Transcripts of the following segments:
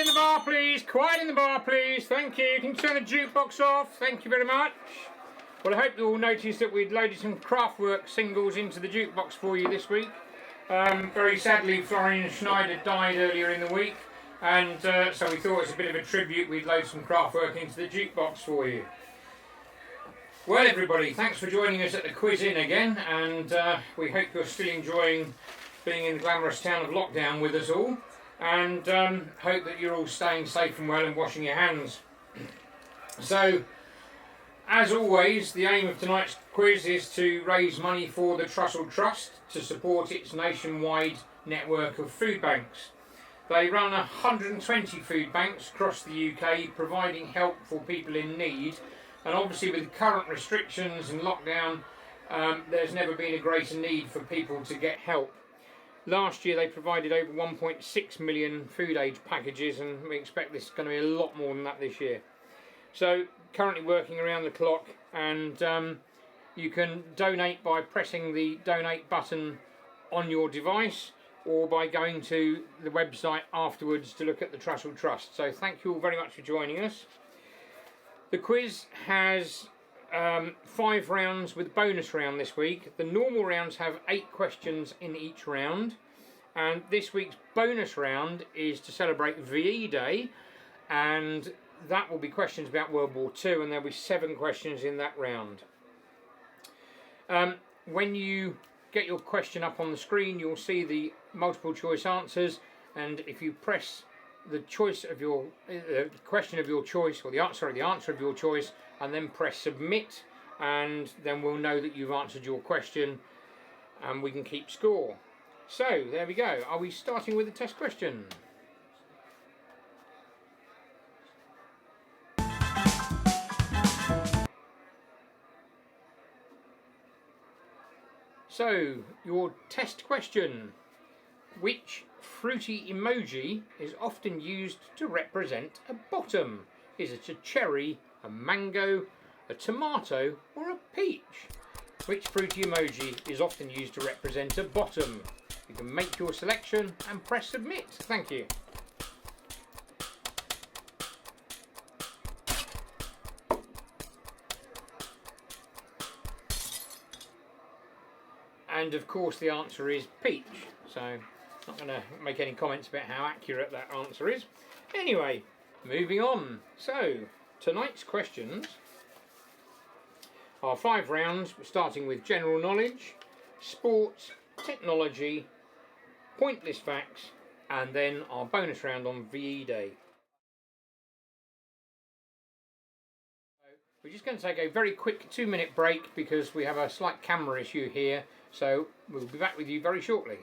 in the bar, please. Quiet in the bar, please. Thank you. Can you turn the jukebox off? Thank you very much. Well, I hope you all noticed that we'd loaded some Kraftwerk singles into the jukebox for you this week. Very sadly, Florian Schneider died earlier in the week, and so we thought as a bit of a tribute we'd load some Kraftwerk into the jukebox for you. Well, everybody, thanks for joining us at the quiz in again, and we hope you're still enjoying being in the glamorous town of lockdown with us all, and hope that you're all staying safe and well and washing your hands. So, as always, the aim of tonight's quiz is to raise money for the Trussell Trust to support its nationwide network of food banks. They run 120 food banks across the UK, providing help for people in need. And obviously with current restrictions and lockdown, there's never been a greater need for people to get help. Last year they provided over 1.6 million food aid packages, and we expect this is going to be a lot more than that this year. So currently working around the clock, and you can donate by pressing the donate button on your device or by going to the website afterwards to look at the Trussell Trust. So thank you all very much for joining us. The quiz has 5 rounds with bonus round this week. The normal rounds have 8 questions in each round, and this week's bonus round is to celebrate VE Day, and that will be questions about World War II, and there'll be 7 questions in that round. When you get your question up on the screen, you'll see the multiple choice answers, and if you press the choice of your question of your choice, or the answer of your choice, and then press submit, and then we'll know that you've answered your question and we can keep score. So there we go. Are we starting with the test question? So your test question: which fruity emoji is often used to represent a bottom? Is it a cherry, a mango, a tomato, or a peach? Which fruity emoji is often used to represent a bottom? You can make your selection and press submit. Thank you. And of course the answer is peach, so I'm not going to make any comments about how accurate that answer is. Anyway, moving on. So, tonight's questions are 5 rounds, starting with general knowledge, sports, technology, pointless facts, and then our bonus round on VE Day. We're just going to take a very quick 2-minute break because we have a slight camera issue here, so we'll be back with you very shortly.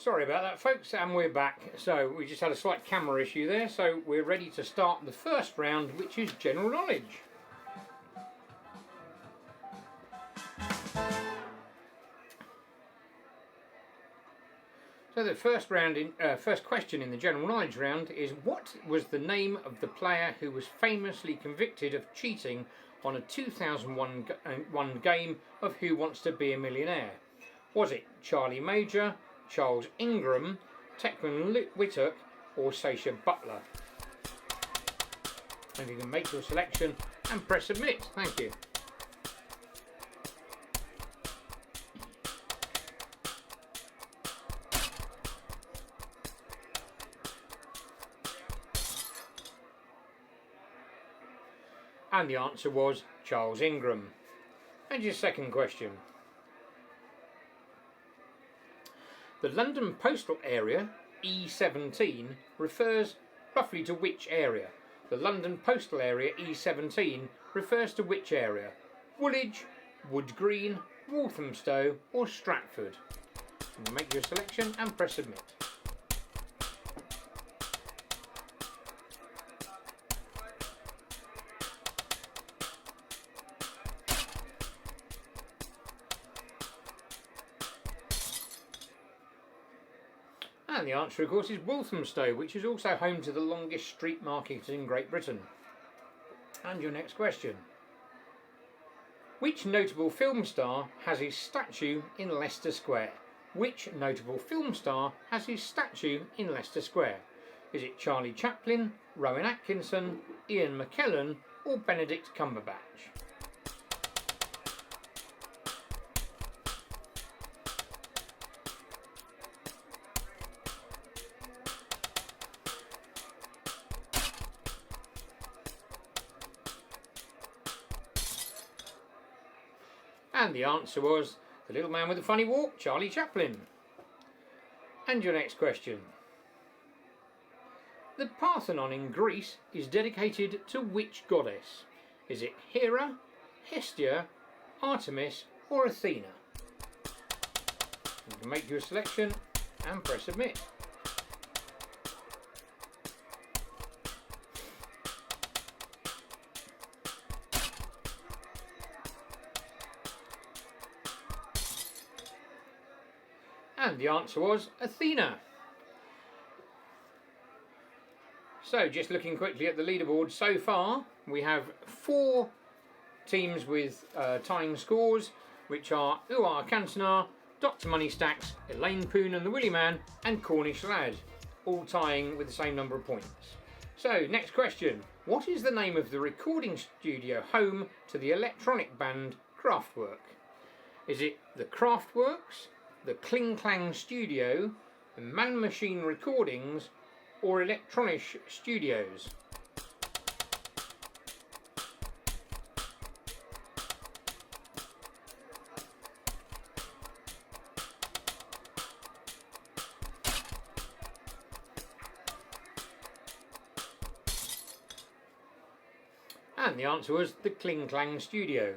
Sorry about that, folks, and we're back. So we just had a slight camera issue there, so we're ready to start the first round, which is general knowledge. So the first question in the general knowledge round is, what was the name of the player who was famously convicted of cheating on a 2001 game of Who Wants to Be a Millionaire? Was it Charlie Major, Charles Ingram, Techman Whittock, or Sacha Butler? And you can make your selection and press submit. Thank you. And the answer was Charles Ingram. And your second question. The London postal area, E17, refers roughly to which area? The London postal area, E17, refers to which area? Woolwich, Wood Green, Walthamstow, or Stratford? And make your selection and press submit. And the answer, of course, is Walthamstow, which is also home to the longest street market in Great Britain. And your next question. Which notable film star has his statue in Leicester Square? Which notable film star has his statue in Leicester Square? Is it Charlie Chaplin, Rowan Atkinson, Ian McKellen, or Benedict Cumberbatch? And the answer was the little man with the funny walk, Charlie Chaplin. And your next question. The Parthenon in Greece is dedicated to which goddess? Is it Hera, Hestia, Artemis, or Athena? You can make your selection and press submit. And the answer was Athena. So just looking quickly at the leaderboard so far, we have 4 teams with tying scores, which are Uar Cantona, Dr. Money Stacks, Elaine Poon and the Willy Man, and Cornish Lad, all tying with the same number of points. So next question, what is the name of the recording studio home to the electronic band Kraftwerk? Is it the Kraftwerks, the Kling Klang Studio, the Man Machine Recordings, or Electronish Studios? And the answer was the Kling Klang Studio.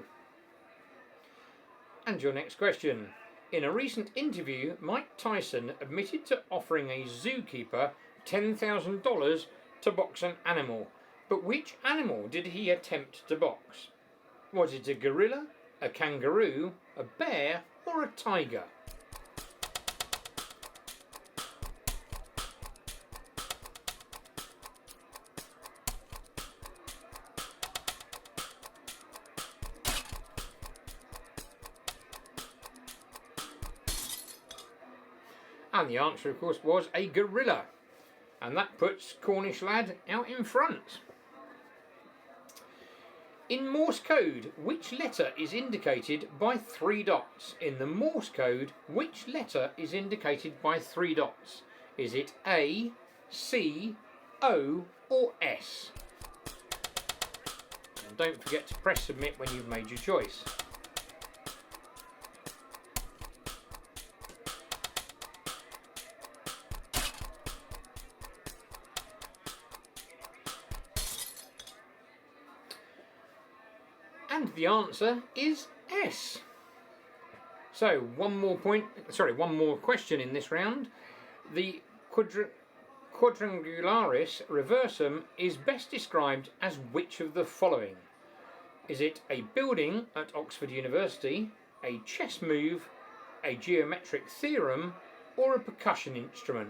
And your next question. In a recent interview, Mike Tyson admitted to offering a zookeeper $10,000 to box an animal. But which animal did he attempt to box? Was it a gorilla, a kangaroo, a bear, or a tiger? And the answer, of course, was a gorilla. And that puts Cornish Lad out in front. In Morse code, which letter is indicated by 3 dots? In the Morse code, which letter is indicated by 3 dots? Is it A, C, O, or S? And don't forget to press submit when you've made your choice. And the answer is S. So one more question in this round. The quadrangularis reversum is best described as which of the following? Is it a building at Oxford University, a chess move, a geometric theorem, or a percussion instrument?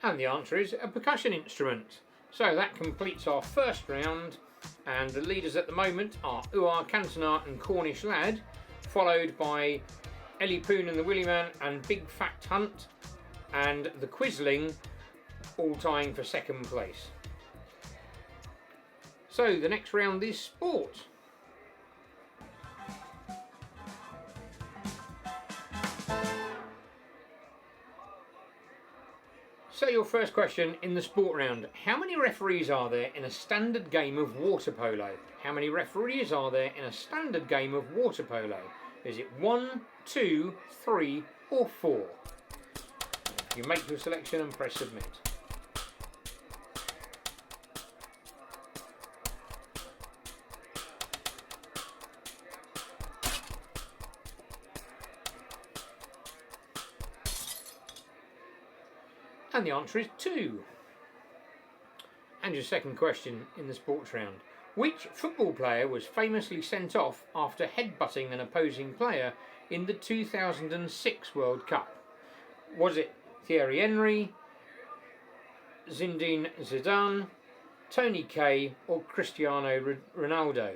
And the answer is a percussion instrument. So that completes our first round, and the leaders at the moment are Uar Cantonart and Cornish Lad, followed by Ellie Poon and the Willy Man and Big Fact Hunt, and the Quisling all tying for second place. So the next round is sport. So your first question in the sport round: how many referees are there in a standard game of water polo? How many referees are there in a standard game of water polo? Is it 1, 2, 3 or 4? You make your selection and press submit. And the answer is 2. And your second question in the sports round: which football player was famously sent off after headbutting an opposing player in the 2006 World Cup? Was it Thierry Henry, Zinedine Zidane, Tony Kaye or Cristiano Ronaldo?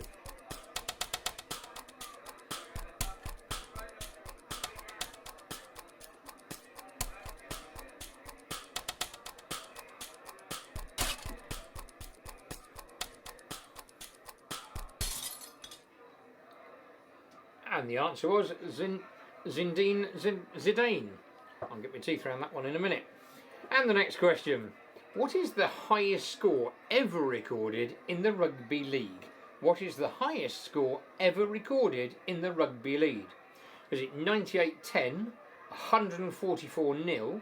And the answer was Zinedine Zidane. I'll get my teeth around that one in a minute. And the next question: what is the highest score ever recorded in the rugby league? What is the highest score ever recorded in the rugby league? Is it 98-10, 144-0,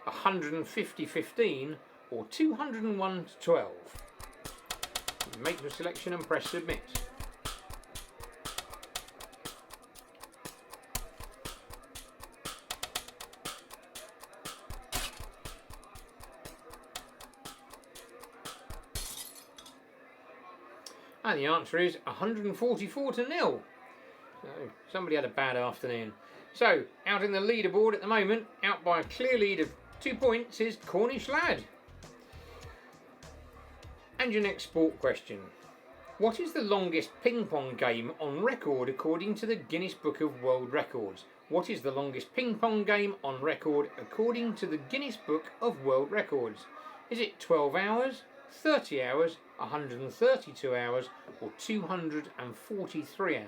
150-15 or 201-12? Make your selection and press submit. And the answer is 144-0. So somebody had a bad afternoon. So out in the leaderboard at the moment, out by a clear lead of 2 points, is Cornish Lad. And your next sport question: what is the longest ping pong game on record according to the Guinness Book of World Records? What is the longest ping pong game on record according to the Guinness Book of World Records? Is it 12 hours, 30 hours, 132 hours or 243 hours?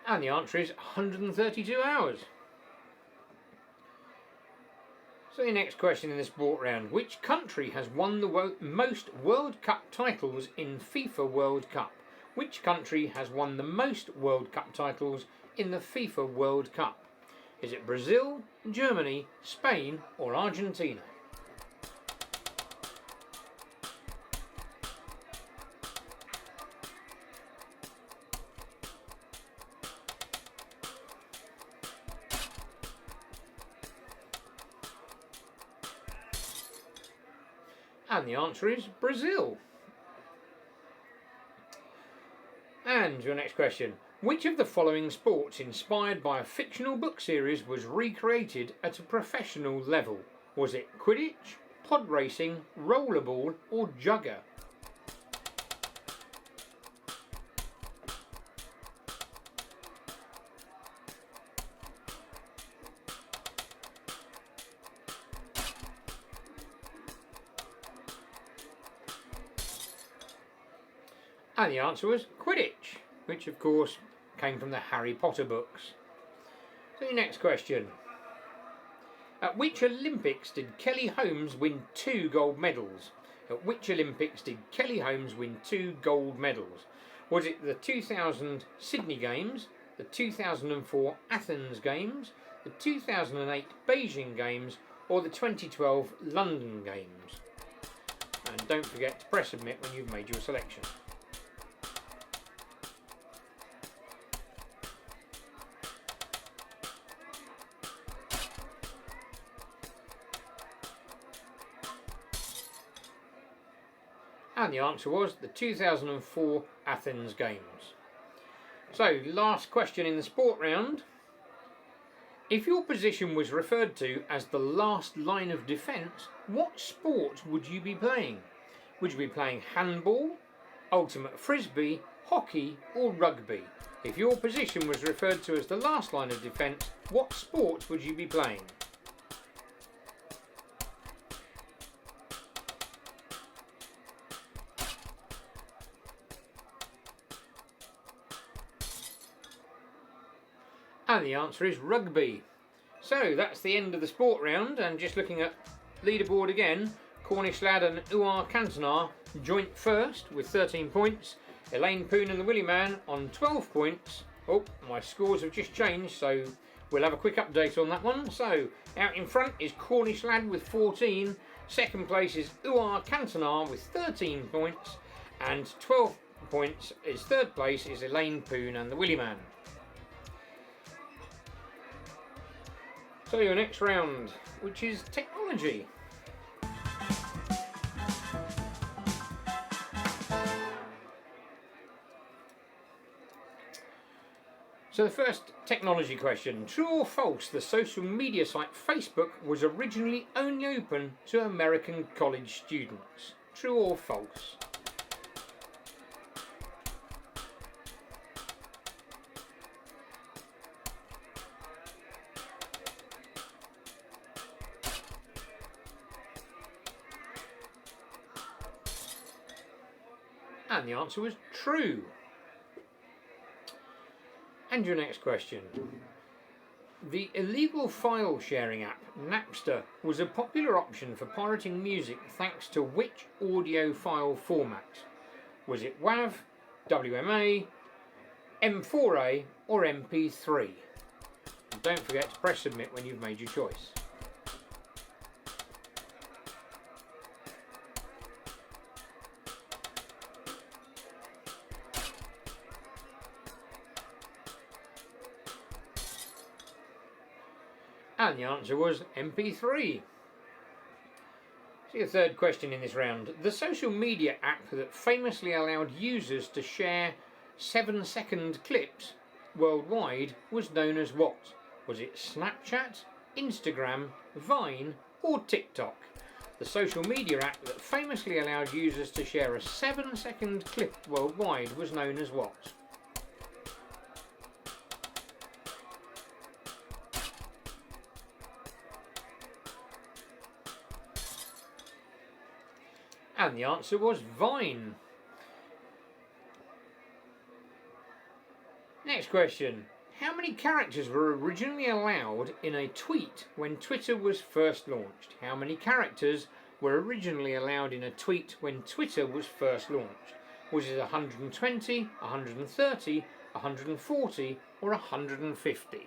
And the answer is 132 hours. So the next question in the sport round: which country has won the most World Cup titles in FIFA World Cup? Which country has won the most World Cup titles in the FIFA World Cup? Is it Brazil, Germany, Spain or Argentina? And the answer is Brazil. And your next question: which of the following sports inspired by a fictional book series was recreated at a professional level? Was it Quidditch, pod racing, rollerball or jugger? And the answer was Quidditch, which of course came from the Harry Potter books. So your next question: at which Olympics did Kelly Holmes win 2 gold medals? At which Olympics did Kelly Holmes win 2 gold medals? Was it the 2000 Sydney Games, the the 2004 Athens Games, the 2008 Beijing Games, or the 2012 London Games? And don't forget to press submit when you've made your selection. And the answer was the 2004 Athens Games. So, last question in the sport round. If your position was referred to as the last line of defence, what sport would you be playing? Would you be playing handball, ultimate frisbee, hockey or rugby? If your position was referred to as the last line of defence, what sport would you be playing? And the answer is rugby. So that's the end of the sport round, and just looking at leaderboard again, Cornish Lad and Uar Cantona joint first with 13 points, Elaine Poon and the Willy Man on 12 points. Oh, my scores have just changed, so we'll have a quick update on that one. So out in front is Cornish Lad with 14, second place is Uar Cantona with 13 points, and 12 points is third place is Elaine Poon and the Willy Man. So your next round, which is technology. So the first technology question, true or false, the social media site Facebook was originally only open to American college students? True or false? And the answer was true. And your next question. The illegal file sharing app Napster was a popular option for pirating music thanks to which audio file format? Was it WAV, WMA, M4A or MP3? And don't forget to press submit when you've made your choice. And the answer was MP3. So your third question in this round. The social media app that famously allowed users to share 7-second clips worldwide was known as what? Was it Snapchat, Instagram, Vine or TikTok? The social media app that famously allowed users to share a 7-second clip worldwide was known as what? And the answer was Vine. Next question. How many characters were originally allowed in a tweet when Twitter was first launched? How many characters were originally allowed in a tweet when Twitter was first launched? Was it 120, 130, 140 or 150?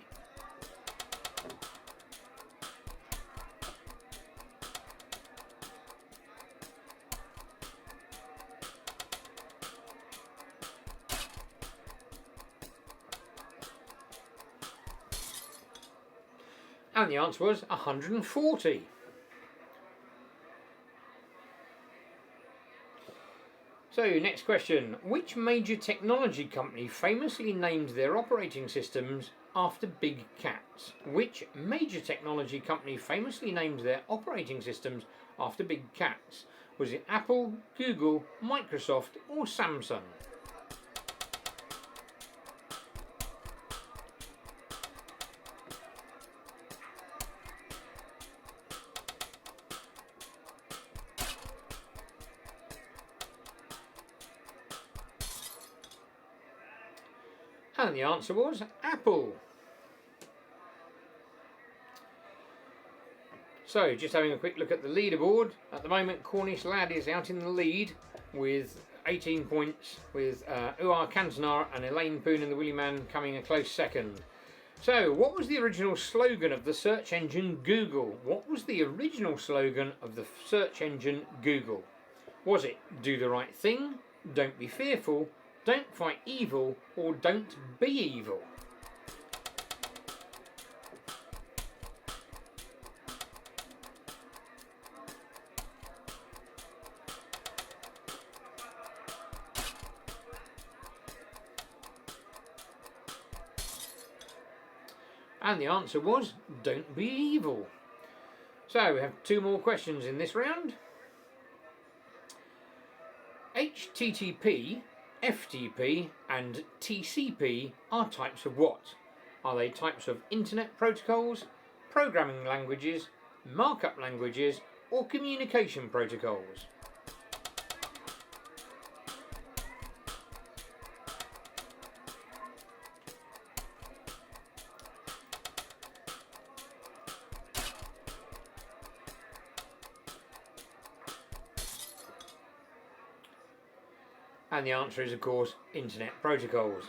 And the answer was 140. So, next question. Which major technology company famously named their operating systems after big cats? Which major technology company famously named their operating systems after big cats? Was it Apple, Google, Microsoft or Samsung? And the answer was Apple. So, just having a quick look at the leaderboard. At the moment, Cornish Lad is out in the lead with 18 points, with Uar Cantonar and Elaine Poon and the Willy Man coming a close second. So, what was the original slogan of the search engine Google? What was the original slogan of the search engine Google? Was it do the right thing, don't be fearful, don't fight evil, or don't be evil? And the answer was don't be evil. So we have two more questions in this round. HTTP, FTP and TCP are types of what? Are they types of internet protocols, programming languages, markup languages, or communication protocols? And the answer is, of course, internet protocols.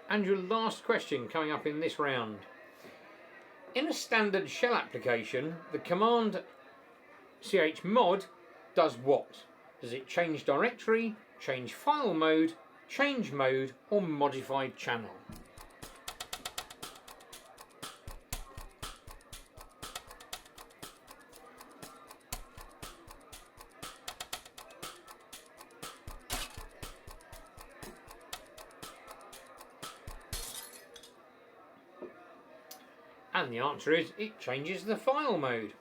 And your last question coming up in this round. In a standard shell application, the command chmod does what? Does it change directory, change file mode, change mode, or modify channel? And the answer is it changes the file mode.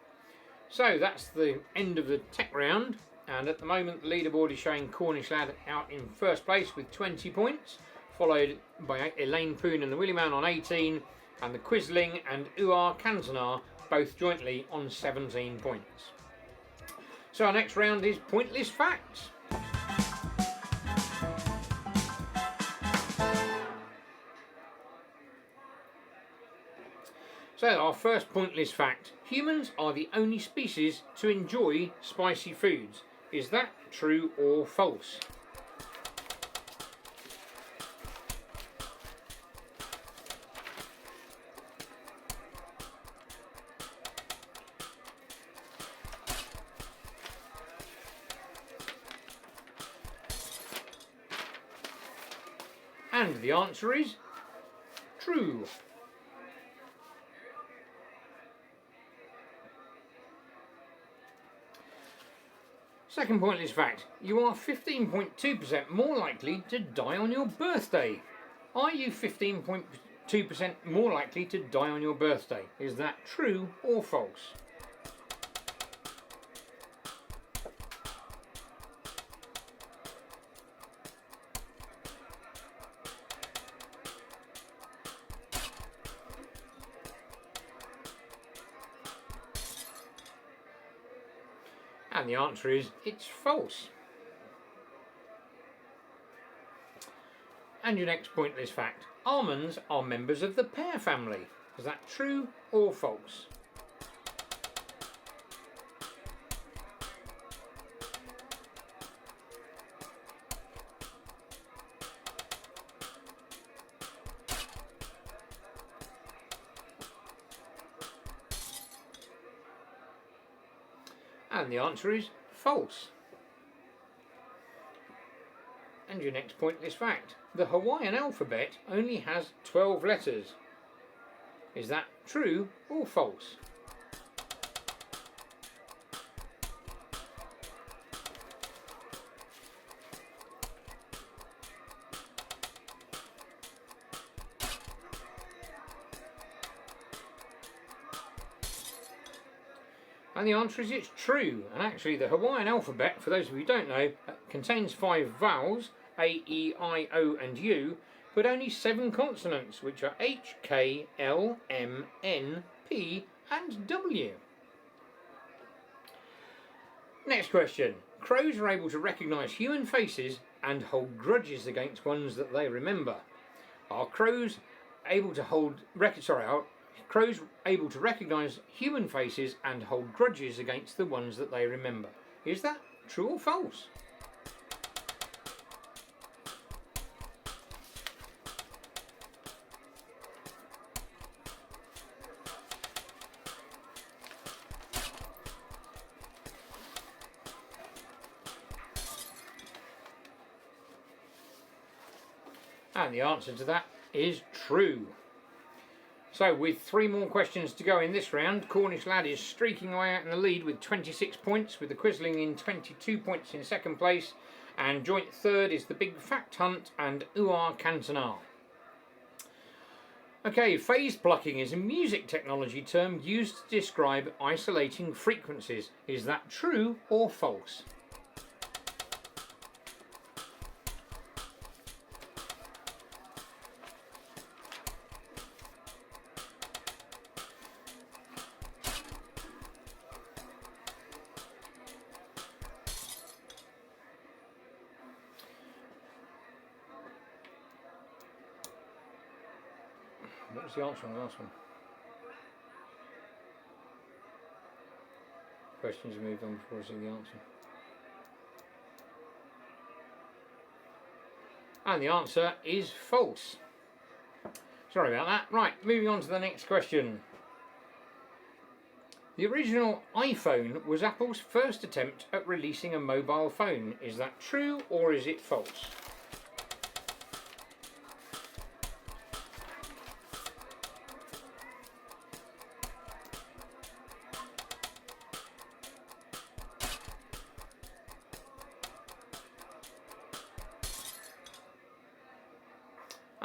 So that's the end of the tech round, and at the moment the leaderboard is showing Cornish Lad out in first place with 20 points, followed by Elaine Poon and the Willy Man on 18, and the Quisling and Uar Cantonar both jointly on 17 points. So our next round is Pointless Facts. So our first pointless fact: humans are the only species to enjoy spicy foods. Is that true or false? And the answer is true. Second pointless fact: you are 15.2% more likely to die on your birthday. Are you 15.2% more likely to die on your birthday? Is that true or false? And the answer is it's false. And your next pointless fact: almonds are members of the pear family. Is that true or false? And the answer is false. And your next pointless fact: the Hawaiian alphabet only has 12 letters. Is that true or false? And the answer is it's true. And actually the Hawaiian alphabet, for those of you who don't know, contains 5 vowels, A, E, I, O and U, but only 7 consonants, which are H, K, L, M, N, P and W. Next question. Crows are able to recognise human faces and hold grudges against ones that they remember. Are crows able to crows able to recognise human faces and hold grudges against the ones that they remember? Is that true or false? And the answer to that is true. So with 3 more questions to go in this round, Cornish Lad is streaking away out in the lead with 26 points, with the Quisling in 22 points in second place, and joint third is the Big Fact Hunt and Uar Cantonal. Okay, phase plucking is a music technology term used to describe isolating frequencies. Is that true or false? What was the answer on the last one? Questions moved on before I see the answer. And the answer is false. Sorry about that. Right, moving on to the next question. The original iPhone was Apple's first attempt at releasing a mobile phone. Is that true or is it false?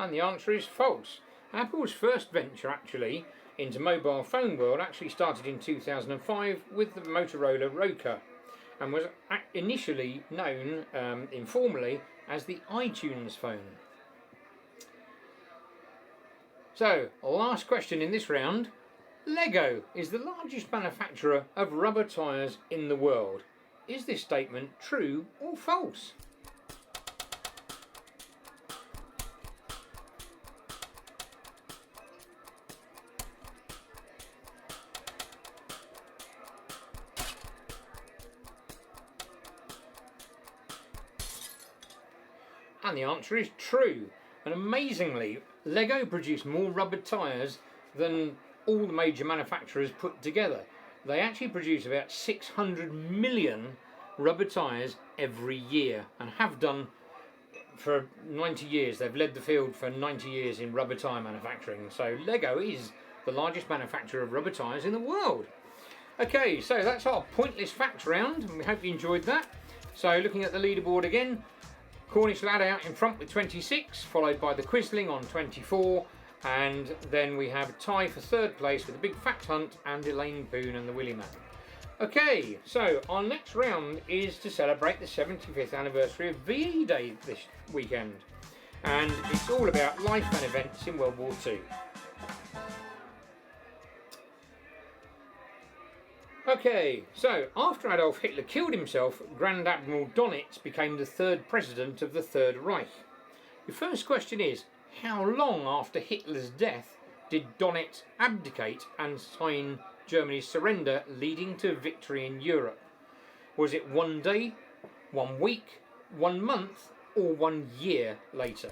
And the answer is false. Apple's first venture actually into mobile phone world actually started in 2005 with the Motorola Roca and was initially known informally as the iTunes phone. So, last question in this round. Lego is the largest manufacturer of rubber tyres in the world. Is this statement true or false? And the answer is true. And amazingly, Lego produce more rubber tyres than all the major manufacturers put together. They actually produce about 600 million rubber tyres every year and have done for 90 years. They've led the field for 90 years in rubber tyre manufacturing. So Lego is the largest manufacturer of rubber tyres in the world. Okay, so that's our pointless facts round, and we hope you enjoyed that. So looking at the leaderboard again, Cornish Lad out in front with 26, followed by the Quisling on 24, and then we have a tie for third place with the Big Fact Hunt and Elaine Boone and the Willy Man. Okay, so our next round is to celebrate the 75th anniversary of VE Day this weekend, and it's all about life and events in World War II. Okay, so after Adolf Hitler killed himself, Grand Admiral Donitz became the third president of the Third Reich. The first question is, how long after Hitler's death did Donitz abdicate and sign Germany's surrender, leading to victory in Europe? Was it 1 day, 1 week, 1 month, or 1 year later?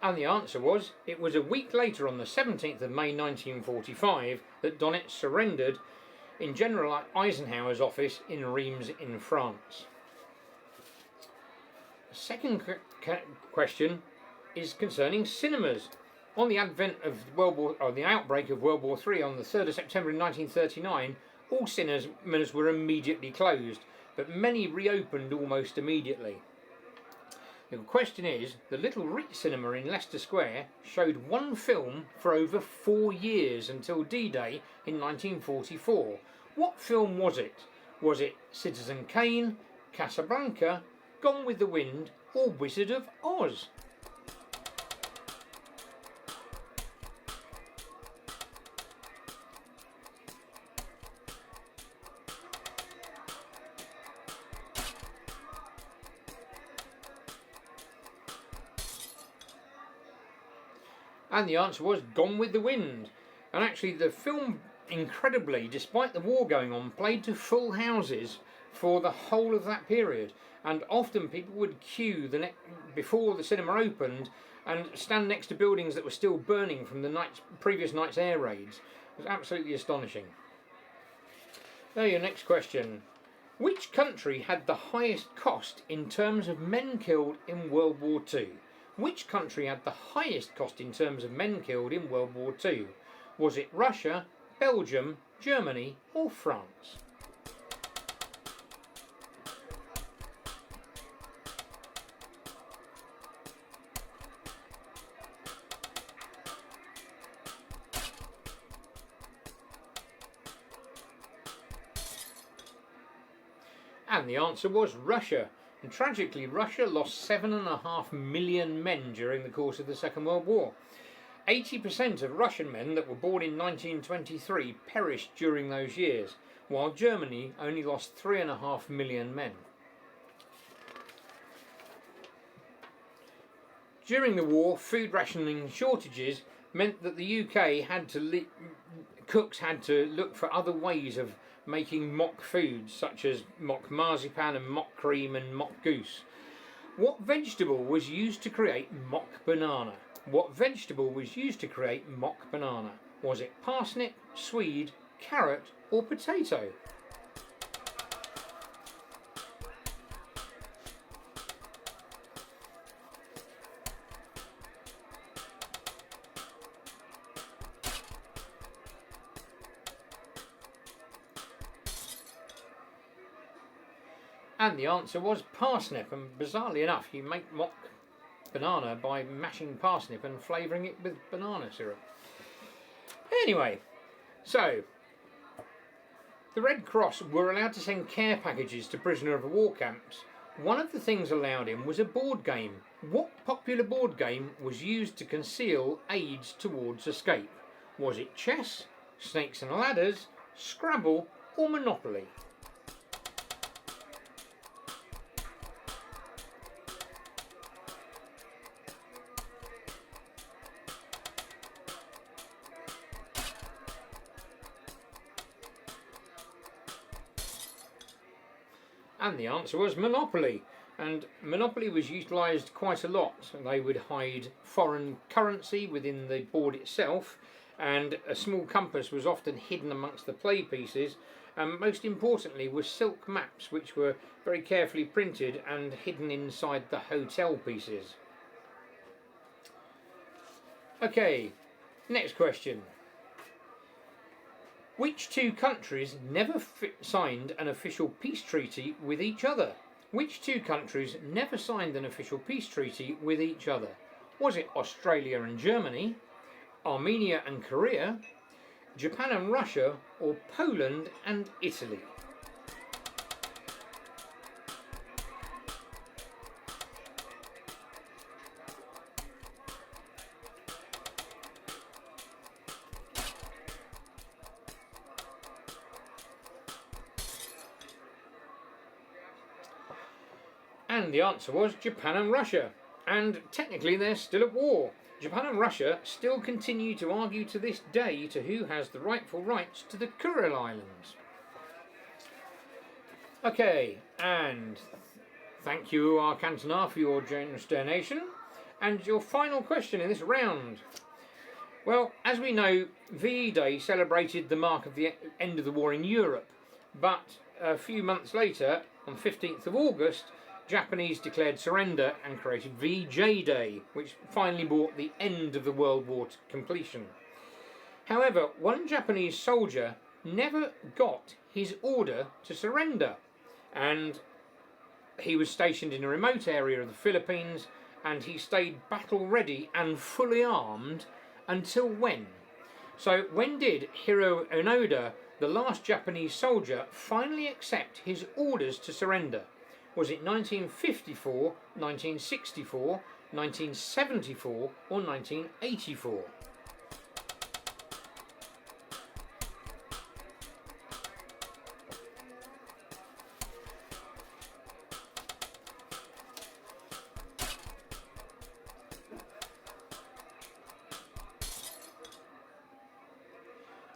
And the answer was, it was a week later on the 17th of May 1945 that Donitz surrendered in General Eisenhower's office in Reims in France. The second question is concerning cinemas. On the advent of the outbreak of World War III on the 3rd of September 1939, all cinemas were immediately closed, but many reopened almost immediately. The question is, the Little Ritz Cinema in Leicester Square showed one film for over 4 years until D-Day in 1944. What film was it? Was it Citizen Kane, Casablanca, Gone with the Wind, or Wizard of Oz? And the answer was Gone with the Wind. And actually the film, incredibly, despite the war going on, played to full houses for the whole of that period. and often people would queue before the cinema opened and stand next to buildings that were still burning from the previous night's air raids. It was absolutely astonishing. There, your next question. Which country had the highest cost in terms of men killed in World War II? Which country had the highest cost in terms of men killed in World War II? Was it Russia, Belgium, Germany or France? And the answer was Russia. And tragically, Russia lost 7.5 million men during the course of the Second World War. 80% of Russian men that were born in 1923 perished during those years, while Germany only lost 3.5 million men. During the war, food rationing shortages meant that the UK cooks had to look for other ways of making mock foods, such as mock marzipan and mock cream and mock goose. What vegetable was used to create mock banana? What vegetable was used to create mock banana? Was it parsnip, swede, carrot or potato? And the answer was parsnip, and bizarrely enough you make mock banana by mashing parsnip and flavouring it with banana syrup. Anyway, so the Red Cross were allowed to send care packages to prisoner of war camps. One of the things allowed in was a board game. What popular board game was used to conceal aids towards escape? Was it chess, snakes and ladders, Scrabble or Monopoly? And the answer was Monopoly. And Monopoly was utilised quite a lot. They would hide foreign currency within the board itself, and a small compass was often hidden amongst the play pieces, and most importantly was silk maps, which were very carefully printed and hidden inside the hotel pieces. Okay, next question. Which two countries never signed an official peace treaty with each other? Which two countries never signed an official peace treaty with each other? Was it Australia and Germany, Armenia and Korea, Japan and Russia, or Poland and Italy? And the answer was Japan and Russia. And technically they're still at war. Japan and Russia still continue to argue to this day to who has the rightful rights to the Kuril Islands. Okay, and thank you, our Cantonar, for your generous donation. And your final question in this round. Well, as we know, VE Day celebrated the mark of the end of the war in Europe. But a few months later, on 15th of August, Japanese declared surrender and created VJ Day, which finally brought the end of the World War to completion. However, one Japanese soldier never got his order to surrender, and he was stationed in a remote area of the Philippines, and he stayed battle ready and fully armed until when? So when did Hiro Onoda, the last Japanese soldier, finally accept his orders to surrender? Was it 1954, 1964, 1974 or 1984?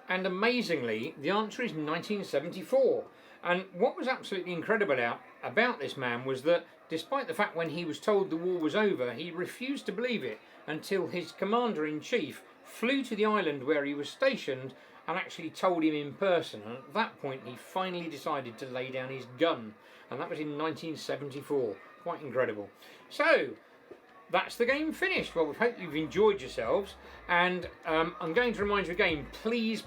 And amazingly, the answer is 1974. And what was absolutely incredible about this man was that despite the fact when he was told the war was over, he refused to believe it until his commander-in-chief flew to the island where he was stationed and actually told him in person. And at that point he finally decided to lay down his gun, and that was in 1974. Quite incredible. So that's the game finished. Well, we hope you've enjoyed yourselves, and I'm going to remind you again, please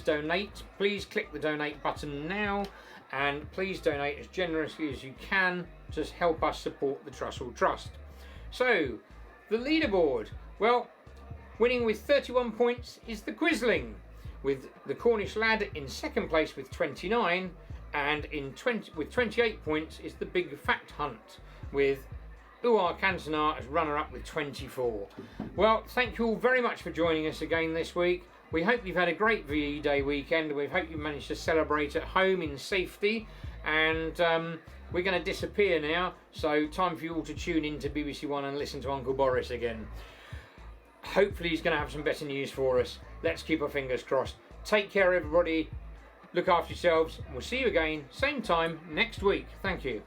donate. Please click the donate button now, and please donate as generously as you can to help us support the Trussell Trust. So the leaderboard, well, winning with 31 points is the Quisling, with the Cornish lad in second place with 29, and with 28 points is the Big Fact Hunt, with Uar Cantonar as runner-up with 24. Well, thank you all very much for joining us again this week. We hope you've had a great VE Day weekend. We hope you managed to celebrate at home in safety, and we're going to disappear now, so time for you all to tune in to BBC One and listen to Uncle Boris again. Hopefully he's going to have some better news for us. Let's keep our fingers crossed. Take care, everybody. Look after yourselves, and we'll see you again, same time next week. Thank you.